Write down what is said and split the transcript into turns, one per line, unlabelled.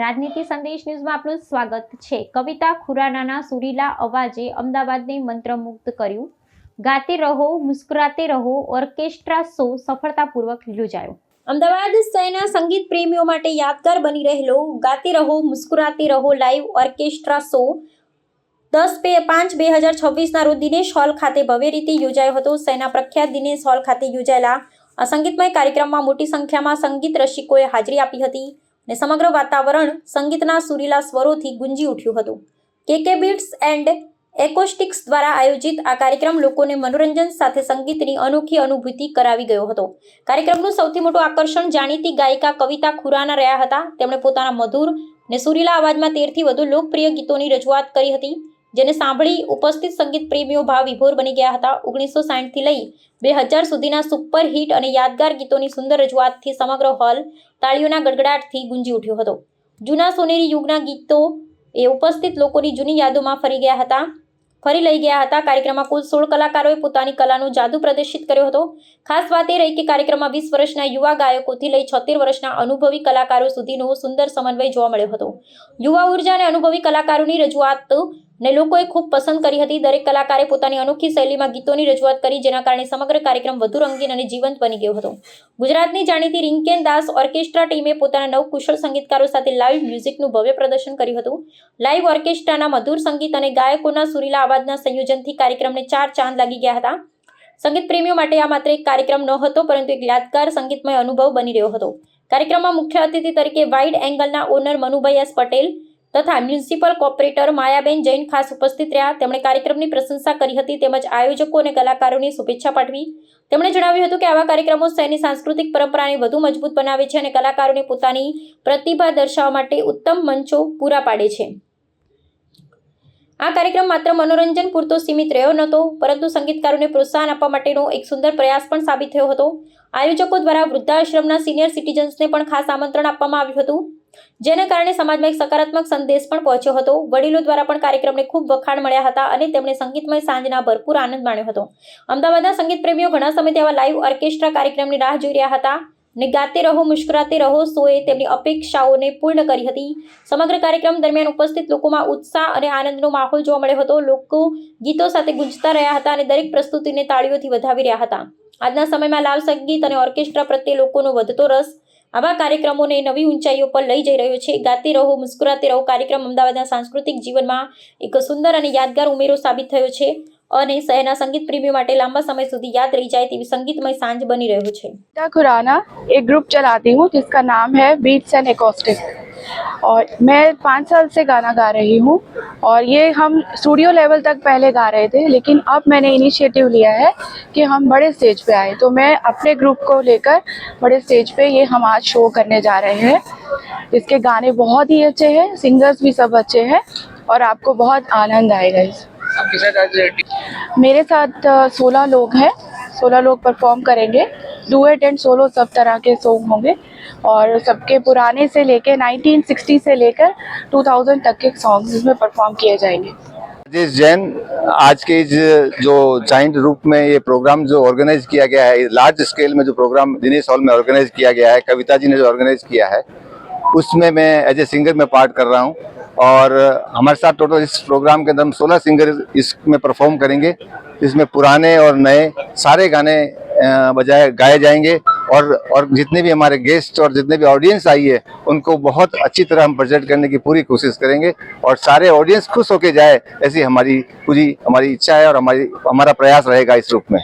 રાજનીતિ સંદેશ ન્યૂઝમાં આપનું સ્વાગત છે। કવિતા ખુરાનાના સુરીલા અવાજે અમદાવાદને મંત્રમુગ્ધ કર્યું। ગાતે રહો મુસ્કરાતે રહો ઓર્કેસ્ટ્રા શો સફળતાપૂર્વક યોજાયો। અમદાવાદ શહેરના સંગીત પ્રેમીઓ માટે યાદગાર બની રહેલો ગાતે રહો મુસ્કરાતે રહો લાઈવ ઓર્કેસ્ટ્રા શો 10/5/2026 રોજ દિનેશ હોલ ખાતે ભવ્ય રીતે યોજાયો હતો। શહેરના પ્રખ્યાત દિનેશ હોલ ખાતે યોજાયેલા આ સંગીતમય કાર્યક્રમમાં મોટી સંખ્યામાં સંગીત રસિકોએ હાજરી આપી હતી અને સમગ્ર વાતાવરણ સંગીતના સુરીલા સ્વરોથી ગુંજી ઉઠ્યું હતું। કેકે બીટ્સ એન્ડ એકોસ્ટિક્સ દ્વારા આયોજિત આ કાર્યક્રમ લોકોને મનોરંજન સાથે સંગીતની અનોખી અનુભૂતિ કરાવી ગયો હતો। કાર્યક્રમનું સૌથી મોટું આકર્ષણ જાણીતી ગાયિકા કવિતા ખુરાના રહ્યા હતા। તેમણે પોતાના મધુર અને સુરીલા અવાજમાં 13થી વધુ લોકપ્રિય ગીતોની રજૂઆત કરી હતી, જેને સાંભળી ઉપસ્થિત સંગીત પ્રેમીઓ ભાવ વિભોર બની ગયા હતા। 1960 થી લઈ 2000 સુધીના સુપર હિટ અને યાદગાર ગીતોની સુંદર રજૂઆતથી સમગ્ર હોલ તાળીઓના ગડગડાટથી ગુંજી ઉઠ્યો હતો। જૂના સોનેરી યુગના ગીતો એ ઉપસ્થિત લોકોની જૂની યાદોમાં ફરી લઈ ગયા હતા। કાર્યક્રમમાં કુલ 16 કલાકારોએ પોતાની કલાનો જાદુ પ્રદર્શિત કર્યો હતો। ખાસ વાત એ રહી કે કાર્યક્રમમાં 20 વર્ષના યુવા ગાયકોથી લઈ 76 વર્ષના અનુભવી કલાકારો સુધીનો સુંદર સમન્વય જોવા મળ્યો હતો। યુવા ઉર્જા અને અનુભવી કલાકારોની રજૂઆત ને લોકોએ ખૂબ પસંદ કરી હતી। દરેક કલાકારે પોતાની અનોખી શૈલીમાં ગીતોની રજૂઆત કરી, જેના કારણે સમગ્ર કાર્યક્રમ વધુ રંગીન અને જીવંત બની ગયો હતો। ગુજરાતની જાણીતી રિંકેન દાસ ઓર્કેસ્ટ્રા ટીમે પોતાના 9 કુશળ સંગીતકારો સાથે લાઈવ મ્યુઝિકનું ભવ્ય પ્રદર્શન કર્યું હતું। લાઈવ ઓર્કેસ્ટ્રાના મધુર સંગીત અને ગાયકોના સુરીલા અવાજના સંયોજનથી કાર્યક્રમને 4 ચાંદ લાગી ગયા હતા। સંગીત પ્રેમીઓ માટે આ માત્ર એક કાર્યક્રમ ન હતો, પરંતુ એક યાદગાર સંગીતમય અનુભવ બની રહ્યો હતો। કાર્યક્રમમાં મુખ્ય અતિથિ તરીકે વાઇડ એંગલના ઓનર મનુભાઈ એસ પટેલ તથા મ્યુનિસિપલ કોર્પોરેટર માયાબેન જૈન ખાસ ઉપસ્થિત રહ્યા। તેમણે કાર્યક્રમની પ્રશંસા કરી હતી તેમજ આયોજકો અને કલાકારોની શુભેચ્છા પાઠવી। તેમણે જણાવ્યું હતું કે આવા કાર્યક્રમો શહેરની સાંસ્કૃતિક પરંપરાને વધુ મજબૂત બનાવે છે અને કલાકારોને પોતાની પ્રતિભા દર્શાવવા માટે ઉત્તમ મંચો પૂરા પાડે છે। આ કાર્યક્રમ માત્ર મનોરંજન પૂરતો સીમિત રહ્યો નહોતો, પરંતુ સંગીતકારોને પ્રોત્સાહન આપવા માટેનો એક સુંદર પ્રયાસ પણ સાબિત થયો હતો। આયોજકો દ્વારા વૃદ્ધાશ્રમના સિનિયર સિટીઝન્સને પણ ખાસ આમંત્રણ આપવામાં આવ્યું હતું, જેના કારણે સમાજમાં એક સકારાત્મક સંદેશ પણ પહોંચ્યો હતો। વડીલો દ્વારા પણ કાર્યક્રમને ખૂબ વખાણ મળ્યા હતા અને તેમણે સંગીતમય સાંજના ભરપૂર આનંદ માણ્યો હતો। અમદાવાદના સંગીત પ્રેમીઓ ઘણા સમયથી આવા લાઈવ ઓર્કેસ્ટ્રા કાર્યક્રમની રાહ જોઈ રહ્યા હતા અને ગાતે રહો મુસ્કરાતે રહો શોએ તેમની અપેક્ષાઓને પૂર્ણ કરી હતી। સમગ્ર કાર્યક્રમ દરમિયાન ઉપસ્થિત લોકોમાં ઉત્સાહ અને આનંદનો માહોલ જોવા મળ્યો હતો। લોકો ગીતો સાથે ગુંજતા રહ્યા હતા અને દરેક પ્રસ્તુતિને તાળીઓથી વધાવી રહ્યા હતા। આજના સમયમાં લાઈવ સંગીત અને ઓર્કેસ્ટ્રા પ્રત્યે લોકોનો વધતો રસ આવા કાર્યક્રમોને નવી ઊંચાઈઓ પર લઈ જઈ રહ્યો છે। ગાતે રહો મુસ્કરાતે રહો કાર્યક્રમ અમદાવાદના સાંસ્કૃતિક જીવનમાં એક સુંદર અને યાદગાર ઉમેરો સાબિત થયો છે અને શહેરના સંગીત પ્રેમીઓ માટે લાંબા સમય સુધી યાદ રહી જાય તેવી સંગીતમય સાંજ બની રહ્યો છે।
कविता खुराना एक ग्रुप चलाती हूँ जिसका नाम है बीट्स एंड एकोस्टिक, और मैं 5 साल से गाना गा रही हूँ और ये हम स्टूडियो लेवल तक पहले गा रहे थे, लेकिन अब मैंने इनिशिएटिव लिया है कि हम बड़े स्टेज पे आए, तो मैं अपने ग्रुप को लेकर बड़े स्टेज पे ये हम आज शो करने जा रहे हैं। इसके गाने बहुत ही अच्छे हैं, सिंगर्स भी सब अच्छे हैं और आपको बहुत आनंद आएगा।
आपके साथ
मेरे साथ 16 लोग हैं, 16 लोग परफॉर्म करेंगे। डुएट एंड सोलो सब तरह के सॉन्ग होंगे और सबके पुराने से लेके 1960 से लेकर 2000 तक के सॉन्ग्स इसमें परफॉर्म किए जाएंगे।
राजेश जैन, आज के जो जाइंट रूप में ये प्रोग्राम जो ऑर्गेनाइज किया गया है, लार्ज स्केल में जो प्रोग्राम दिनेश हॉल में ऑर्गेनाइज किया गया है, कविता जी ने जो ऑर्गेनाइज किया है, उसमें मैं एज ए सिंगर में पार्ट कर रहा हूँ और हमारे साथ टोटल इस प्रोग्राम के अंदर हम 16 सिंगर इसमें परफॉर्म करेंगे। इसमें पुराने और नए सारे गाने गाए जाएंगे और जितने भी हमारे गेस्ट और जितने भी ऑडियंस आई है उनको बहुत अच्छी तरह हम प्रेजेंट करने की पूरी कोशिश करेंगे और सारे ऑडियंस खुश होके जाए, ऐसी हमारी पूरी इच्छा है और हमारा प्रयास रहेगा इस रूप में।